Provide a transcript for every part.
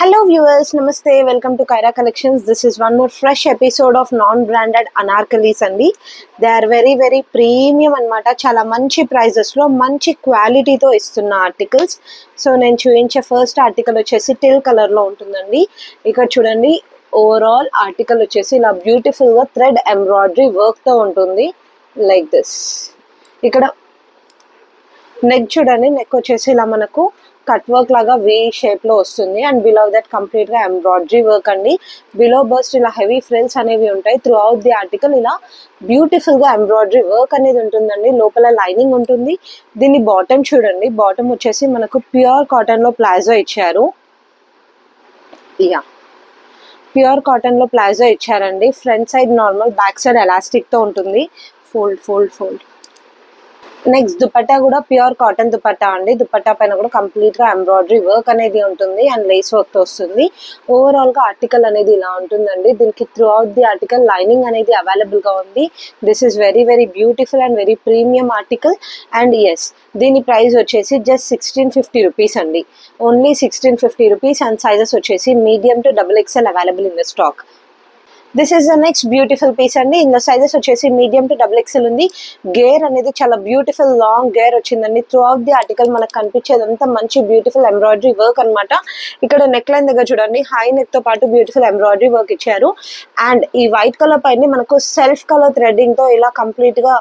Hello viewers, namaste, welcome to Kaira Collections. This is one more fresh episode of non-branded Anarkalis andi. They are very premium anamata. Chala manchi prices lo manchi quality tho istunna articles. So nenu chuinche first article vachesi teal color lo untundandi. Ikkada chudandi overall article vachesi ila beautiful ga thread embroidery work tho untundi like this. Ikkada neck చూడండి, neck వచ్చేసి ఇలా మనకు cut work లాగా V shape లో వస్తుంది and below that complete గా embroidery work అండి. Below bust ఇలా హెవీ ఫ్రిల్స్ అనేవి ఉంటాయి. త్రూ అవుట్ ది ఆర్టికల్ ఇలా బ్యూటిఫుల్ గా ఎంబ్రాయిడరీ వర్క్ అనేది ఉంటుందండి. లోపల లైనింగ్ ఉంటుంది. దీని బాటమ్ చూడండి, బాటమ్ వచ్చేసి మనకు ప్యూర్ కాటన్ లో ప్లాజో ఇచ్చారు. యా, ప్యూర్ కాటన్ లో ప్లాజో ఇచ్చారండి. Front side normal, back side elastic తో ఉంటుంది. Fold fold fold. Next dupatta కూడా ప్యూర్ కాటన్ దుపట్టా అండి. దుపట్టా పైన కూడా కంప్లీట్ గా ఎంబ్రాయిడరీ వర్క్ అనేది ఉంటుంది అండ్ లేస్ వర్క్ తో వస్తుంది. ఓవరాల్ గా ఆర్టికల్ అనేది ఇలా ఉంటుందండి. దీనికి throughout the article lining అనేది అవైలబుల్ గా ఉంది. This is very beautiful and very premium article. And yes, దీని ప్రైస్ వచ్చేసి జస్ట్ 1650 రూపీస్ అండి. ఓన్లీ 1650 రూపీస్ అండ్ సైజెస్ వచ్చేసి medium to XXL available in the stock. This is the next beautiful piece అండి. ఇందులో sizes వచ్చేసి medium to XXL ఉంది. గేర్ అనేది చాలా బ్యూటిఫుల్ లాంగ్ గేర్ వచ్చిందండి. త్రూ అవుట్ ది ఆర్టికల్ మనకు కనిపించేదంతా మంచి బ్యూటిఫుల్ ఎంబ్రాయిడరీ వర్క్ అనమాట. ఇక్కడ నెక్ లైన్ దగ్గర చూడండి, హై నెక్ తో పాటు బ్యూటిఫుల్ ఎంబ్రాయిడరీ వర్క్ ఇచ్చారు. అండ్ ఈ వైట్ కలర్ పైన మనకు సెల్ఫ్ కలర్ థ్రెడ్డింగ్ తో ఇలా కంప్లీట్ గా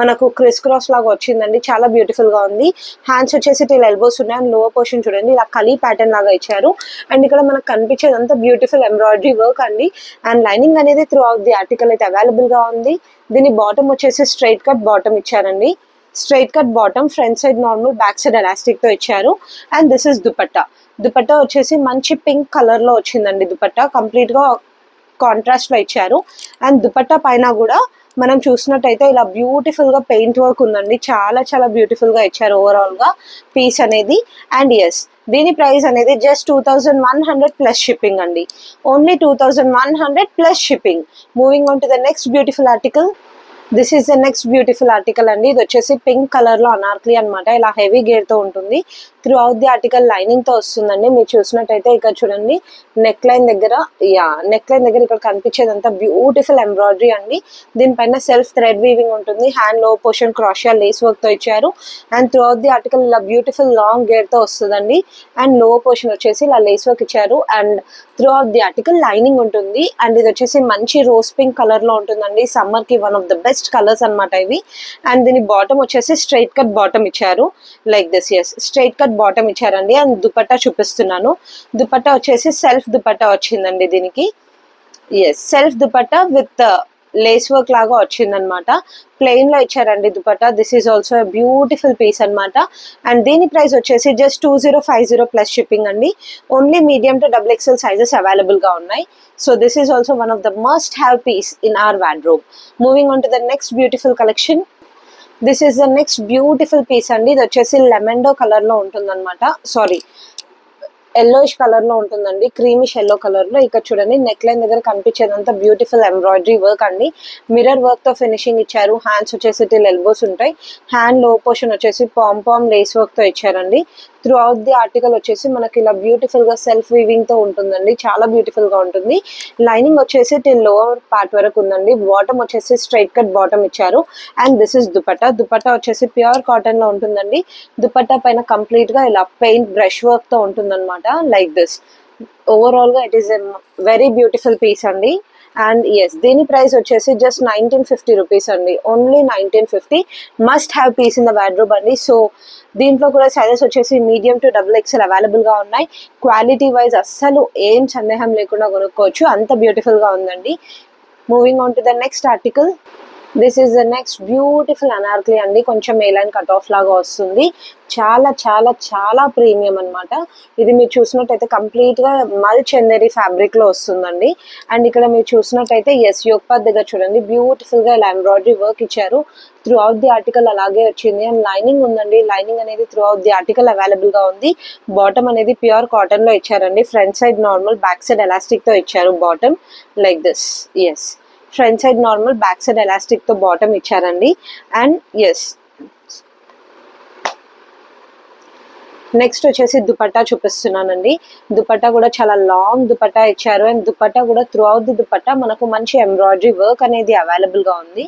మనకు క్రిస్ క్రాస్ లాగా వచ్చిందండి. చాలా బ్యూటిఫుల్ గా ఉంది. హ్యాండ్స్ వచ్చేసి ఇలా ఎల్బోస్ ఉన్నాయి అండ్ లోవర్ పోర్షన్ చూడండి ఇలా కలీ ప్యాటర్న్ లాగా ఇచ్చారు. అండ్ ఇక్కడ మనకు కనిపించేదంతా బ్యూటిఫుల్ ఎంబ్రాయిడరీ వర్క్ అండి. అండ్ లైనింగ్ అనేది త్రూ అవుట్ ది ఆర్టికల్ అయితే అవైలబుల్ గా ఉంది. దీని బాటమ్ వచ్చేసి స్ట్రైట్ కట్ బాటమ్ ఇచ్చారండి. Straight cut bottom, front side normal, back side elastic తో ఇచ్చారు. And this is dupatta. Dupatta వచ్చేసి మంచి పింక్ కలర్ లో వచ్చిందండి. దుపట్టా కంప్లీట్ గా కాంట్రాస్ట్ లో ఇచ్చారు. అండ్ దుపట్టా పైన కూడా మనం చూసినట్టయితే ఇలా బ్యూటిఫుల్ గా పెయింట్ వర్క్ ఉందండి. చాలా బ్యూటిఫుల్ గా ఇచ్చారు ఓవరాల్ గా పీస్ అనేది. అండ్ ఎస్, దీని ప్రైస్ అనేది జస్ట్ 2100 ప్లస్ షిప్పింగ్ అండి. Only 2100 plus shipping. Moving on to the next beautiful article. This is the next beautiful article అండి. ఇది వచ్చేసి పింక్ కలర్ లో అనార్కలి అనమాట. ఇలా హెవీ గేర్ తో ఉంటుంది. Through out the article lining తో వస్తుందండి. మీరు చూసినట్టయితే ఇక్కడ చూడండి, నెక్ లైన్ దగ్గర ఇక్కడ కనిపించేదంతా బ్యూటిఫుల్ ఎంబ్రాయిడరీ అండి. దీనిపైన సెల్ఫ్ థ్రెడ్ వీవింగ్ ఉంటుంది. హ్యాండ్ లో పోర్షన్ క్రాషియా లేస్ వర్క్ తో ఇచ్చారు. And throughout the article ఇలా బ్యూటిఫుల్ లాంగ్ గేర్ తో వస్తుందండి. అండ్ లో పోర్షన్ వచ్చేసి ఇలా లేస్ వర్క్ ఇచ్చారు. And throughout the article lining ఉంటుంది. అండ్ ఇది వచ్చేసి మంచి రోజ్ పింక్ కలర్ లో ఉంటుందండి. సమ్మర్ కి one of the best colours అనమాట ఇవి. అండ్ దీని బాటమ్ వచ్చేసి స్ట్రైట్ కట్ బాటమ్ ఇచ్చారు like this. Yes, straight cut bottom ఇచ్చారండి. అండ్ దుపట్టా చూపిస్తున్నాను. దుపట్టా వచ్చేసి సెల్ఫ్ దుపట్టా వచ్చిందండి దీనికి. ఎస్, self dupatta with lace work లాగా వచ్చిందనమాట. ప్లెయిన్ లో ఇచ్చారండి dupatta. This is also beautiful piece అనమాట. అండ్ దీని ప్రైస్ వచ్చేసి జస్ట్ 2050 ప్లస్ షిప్పింగ్ అండి. Only medium to XXL sizes available గా ఉన్నాయి. So this is also one of the must have piece in our wardrobe. Moving on to the next beautiful collection. This is the next beautiful piece అండి. ఇది వచ్చేసి లెమండో colour లో ఉంటుందన్నమాట. Sorry, yellowish colour లో ఉంటుందండి. Creamish yellow colour లో. ఇక్కడ చూడండి, నెక్ లైన్ దగ్గర కనిపించేదంతా బ్యూటిఫుల్ ఎంబ్రాయిడరీ వర్క్ అండి. మిర్రర్ వర్క్ తో ఫినిషింగ్ ఇచ్చారు. హ్యాండ్స్ వచ్చేసి ఎల్బోస్ ఉంటాయి. హ్యాండ్ లో పోర్షన్ వచ్చేసి పామ్ లేస్ వర్క్ తో ఇచ్చారండి. త్రూ అవుట్ ది ఆర్టికల్ వచ్చేసి మనకి ఇలా బ్యూటిఫుల్ గా సెల్ఫ్ వీవింగ్ తో ఉంటుందండి. చాలా బ్యూటిఫుల్ గా ఉంటుంది. లైనింగ్ వచ్చేసి లోవర్ పార్ట్ వరకు ఉందండి. బాటమ్ వచ్చేసి స్ట్రైట్ కట్ బాటమ్ ఇచ్చారు. And this is dupatta. Dupatta వచ్చేసి ప్యూర్ కాటన్ లో ఉంటుందండి. దుపట్టా పైన కంప్లీట్ గా ఇలా పెయింట్ బ్రష్ వర్క్ తో ఉంటుందన్నమాట లైక్ దిస్. ఓవరాల్ గా it is a very beautiful piece అండి. అండ్ ఎస్, దీని ప్రైస్ వచ్చేసి జస్ట్ 1950 రూపీస్ అండి. Only 1950. Must have piece in the wardrobe అండి. సో దీంట్లో కూడా సైజెస్ వచ్చేసి మీడియం టు XXL అవైలబుల్ గా ఉన్నాయి. క్వాలిటీ వైజ్ అస్సలు ఏం సందేహం లేకుండా కొనుక్కోవచ్చు. అంత బ్యూటిఫుల్ గా ఉందండి. Moving on to the next article. This is the next beautiful Anarkali అండి. కొంచెం ఏ లైన్ కట్ ఆఫ్ లాగా వస్తుంది. చాలా ప్రీమియం అనమాట. ఇది మీరు చూసినట్టయితే కంప్లీట్ గా మల్ చందేరి ఫ్యాబ్రిక్ లో వస్తుందండి. అండ్ ఇక్కడ మీరు చూసినట్టయితే ఎస్, యోక్ పార్ట్ దగ్గర చూడండి, బ్యూటిఫుల్ గా ఇలా ఎంబ్రాయిడరీ వర్క్ ఇచ్చారు. త్రూ అవుట్ ది ఆర్టికల్ అలాగే వచ్చింది. అండ్ లైనింగ్ ఉందండి. లైనింగ్ అనేది throughout the article available గా ఉంది. బాటమ్ అనేది ప్యూర్ కాటన్ లో ఇచ్చారండి. Front side normal, back side elastic తో ఇచ్చారు bottom like this. Yes, front side normal, back side elastic తో బాటమ్ ఇచ్చారండి. అండ్ ఎస్, నెక్స్ట్ వచ్చేసి దుపట్టా చూపిస్తున్నానండి. దుపట్టా కూడా చాలా లాంగ్ దుపట్టా ఇచ్చారు. అండ్ దుపట్టా కూడా త్రూ అవుట్ ది దుపట్టా మనకు మంచి ఎంబ్రాయిడరీ వర్క్ అనేది అవైలబుల్గా ఉంది.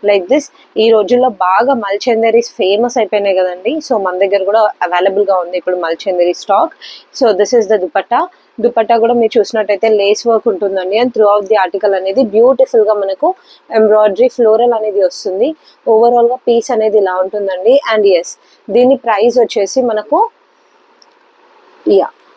Like this. ఈ రోజుల్లో బాగా మల్చందరీస్ ఫేమస్ అయిపోయినాయి కదండి. సో మన దగ్గర కూడా అవైలబుల్గా ఉంది ఇప్పుడు మల్చందరీ stock. So this is the dupatta. Dupatta కూడా మీరు చూసినట్టయితే లేస్ వర్క్ ఉంటుందండి. And throughout the article అనేది బ్యూటిఫుల్గా మనకు ఎంబ్రాయిడరీ ఫ్లోరల్ అనేది వస్తుంది. ఓవరాల్గా పీస్ అనేది ఇలా ఉంటుందండి. అండ్ ఎస్, దీని ప్రైస్ వచ్చేసి మనకు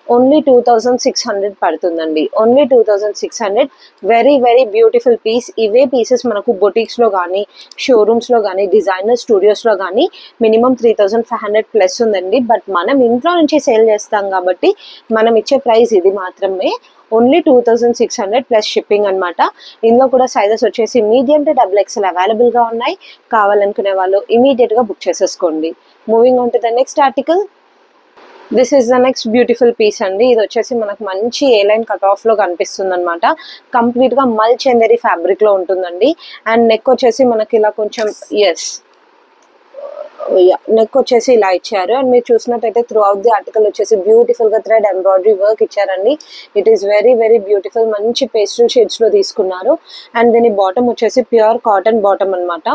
ఓన్లీ 2600 పడుతుందండి. Only 2600. Very very beautiful piece. ఇవే పీసెస్ మనకు బొటిక్స్లో కానీ, షోరూమ్స్లో కానీ, డిజైనర్ స్టూడియోస్లో కానీ మినిమం 3500 ప్లస్ ఉందండి. బట్ మనం ఇంట్లో నుంచి సేల్ చేస్తాం కాబట్టి మనం ఇచ్చే ప్రైస్ ఇది మాత్రమే. ఓన్లీ 2600 ప్లస్ షిప్పింగ్ అనమాట. ఇందులో కూడా సైజెస్ వచ్చేసి మీడియం టు XXL అవైలబుల్గా ఉన్నాయి. కావాలనుకునే వాళ్ళు ఇమీడియట్గా బుక్ చేసేసుకోండి. Moving on to the next article. This is the next beautiful piece అండి. ఇది వచ్చేసి మనకు మంచి ఏ లైన్ కట్ ఆఫ్ లో కనిపిస్తుంది అనమాట. కంప్లీట్ గా మల్చందరీ ఫ్యాబ్రిక్ లో ఉంటుందండి. అండ్ నెక్ వచ్చేసి మనకి ఇలా కొంచెం నెక్ వచ్చేసి ఇలా ఇచ్చారు. అండ్ మీరు చూసినట్టయితే త్రూ అవుట్ ది ఆర్టికల్ వచ్చేసి బ్యూటిఫుల్ గా థ్రెడ్ ఎంబ్రాయిడరీ వర్క్ ఇచ్చారండి. It is very very beautiful. మంచి పేస్టల్ షేడ్స్ లో తీసుకున్నారు. అండ్ దీని బాటమ్ వచ్చేసి ప్యూర్ కాటన్ బాటమ్ అనమాట.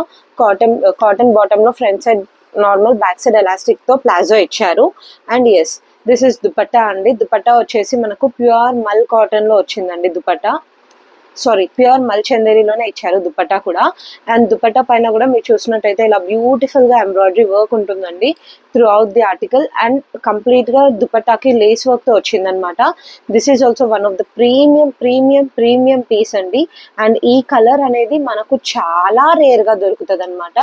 కాటన్ బాటమ్ లో front side normal, back side elastic తో ప్లాజో ఇచ్చారు. And yes, this is dupatta అండి. దుపట్టా వచ్చేసి మనకు ప్యూర్ మల్ కాటన్ లో వచ్చిందండి. దుపట్టా ప్యూర్ మల్చందరీలోనే ఇచ్చారు దుపట్టా కూడా. అండ్ దుపట్టా పైన కూడా మీరు చూసినట్టయితే ఇలా బ్యూటిఫుల్ గా ఎంబ్రాయిడరీ వర్క్ ఉంటుందండి throughout the article. And complete గా దుపట్టాకి లేస్ వర్క్ తో వచ్చిందనమాట. This is also one of the premium piece అండి. అండ్ ఈ కలర్ అనేది మనకు చాలా రేర్ గా దొరుకుతుంది అనమాట.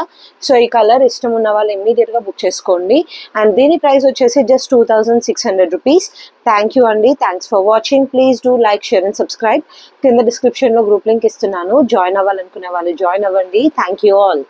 సో ఈ కలర్ ఇష్టం ఉన్న వాళ్ళు ఇమ్మీడియట్ గా బుక్ చేసుకోండి. అండ్ దీని ప్రైస్ వచ్చేసి జస్ట్ 2600 రూపీస్. థ్యాంక్ యూ అండి. Thanks for watching. Please do like, share and subscribe. కింద డిస్క్రిప్షన్ లో గ్రూప్ లింక్ ఇస్తున్నాను. జాయిన్ అవ్వాలనుకునే వాళ్ళు జాయిన్ అవ్వండి. Thank you all.